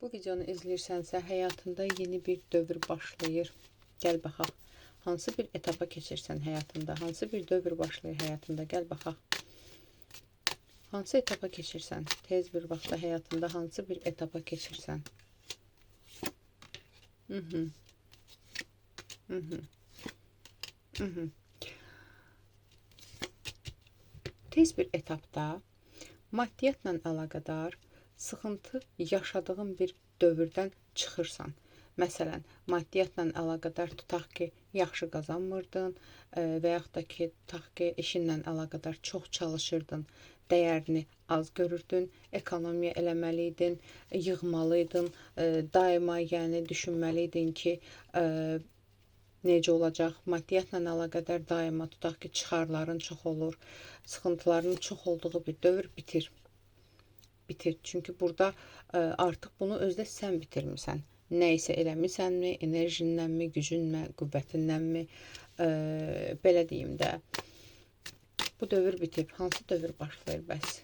Bu videonu izləyirsənsə, həyatında yeni bir dövr başlayır. Gəl baxaq. Hansı bir etapa keçirsən həyatında? Hansı bir dövr başlayır həyatında? Gəl baxaq. Hansı etapa keçirsən? Tez bir vaxtda həyatında hansı bir etapa keçirsən? Tez bir etapda maddiyyatla əlaqədar sıxıntı yaşadığın bir dövrdən çıxırsan. Məsələn, maddiyyatla əlaqədar tutaq ki, yaxşı qazanmırdın və yaxud da ki, tutaq ki, işinlə əlaqədar çox çalışırdın, dəyərini az görürdün, ekonomiya eləməliydin, yığmalıydın, daima yəni düşünməliydin ki, necə olacaq? Maddiyyatla əlaqədar daima tutaq ki, çıxarların çox olur, sıxıntıların çox olduğu bir dövr bitir. Çünki burada artıq bunu özdə sən bitirmisən. Nə isə eləmisənmi, enerjinlənmi, gücünlə, qüvvətinlənmi, belə deyim də, bu dövr bitib. Hansı dövr başlayır bəs?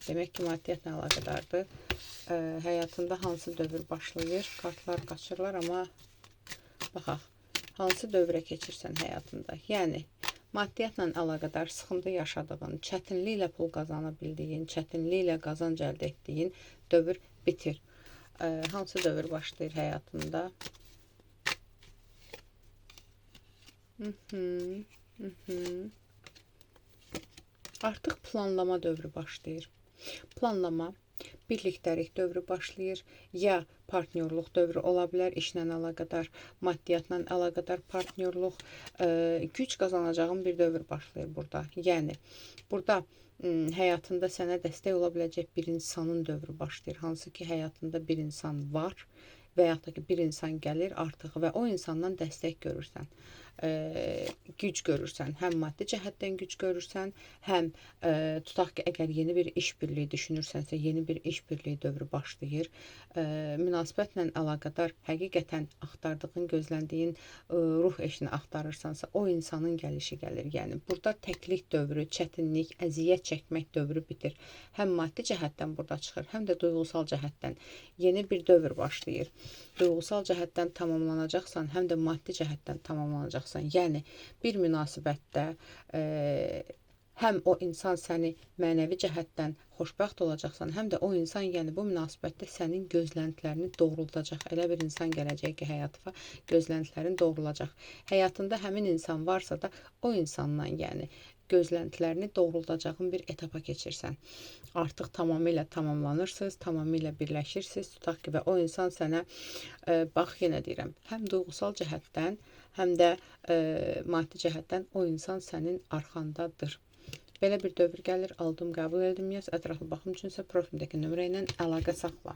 Demək ki, maddiyyatla əlaqədardır. Həyatında hansı dövr başlayır? Kartlar qaçırlar, amma baxaq, hansı dövrə keçirsən həyatında? Yəni, maddiyyatla əlaqədar sıxıntı yaşadığın, çətinliklə pul qazana bildiyin, çətinliklə qazanc əldə etdiyin dövr bitir. Hansı dövr başlayır həyatında? Artıq planlama dövrü başlayır. Planlama, birlikdəlik dövrü başlayır. Ya partnyorluq dövrü ola bilər, işlə əlaqədar, maddiyyatla əlaqədar partnyorluq, güc qazanacağın bir dövr başlayır burada. Yəni, burada həyatında sənə dəstək ola biləcək bir insanın dövrü başlayır. Hansı ki, həyatında bir insan var və yaxud da ki, bir insan gəlir artıq və o insandan dəstək görürsən. Güc görürsən, həm maddi cəhətdən güc görürsən, həm tutaq ki, əgər yeni bir iş birliyi düşünürsənsə, yeni bir iş birliyi dövrü başlayır. Münasibətlə əlaqədar həqiqətən axtardığın, gözləndiyin ruh eşini axtarırsansa, o insanın gəlişi gəlir. Yəni, burada təklik dövrü, çətinlik, əziyyət çəkmək dövrü bitir. Həm maddi cəhətdən burada çıxır, həm də duyğusal cəhətdən yeni bir dövr başlayır. Duyğusal cəhətdən tamamlanacaqsan, həm də maddi cəhətdən tamamlanacaqsan. Yəni, bir münasibətdə həm o insan səni mənəvi cəhətdən xoşbəxt olacaqsan, həm də o insan, yəni bu münasibətdə sənin gözləntilərini doğruldacaq. Elə bir insan gələcək ki, həyatına gözləntilərin doğrulacaq. Həyatında həmin insan varsa da o insandan, yəni gözləntilərini doğruldacağın bir etapa keçirsən. Artıq tamamilə tamamlanırsınız, tamamilə birləşirsiniz. Tutaq ki, və o insan sənə, bax, yenə deyirəm, həm duyğusal cəhətdən, həm də maddi cəhətdən o insan sənin arxandadır. Belə bir dövr gəlir, aldım, qəbul edildim, yaz, ətraflı baxım üçünsə profilimdəki nömrə ilə əlaqə saxla.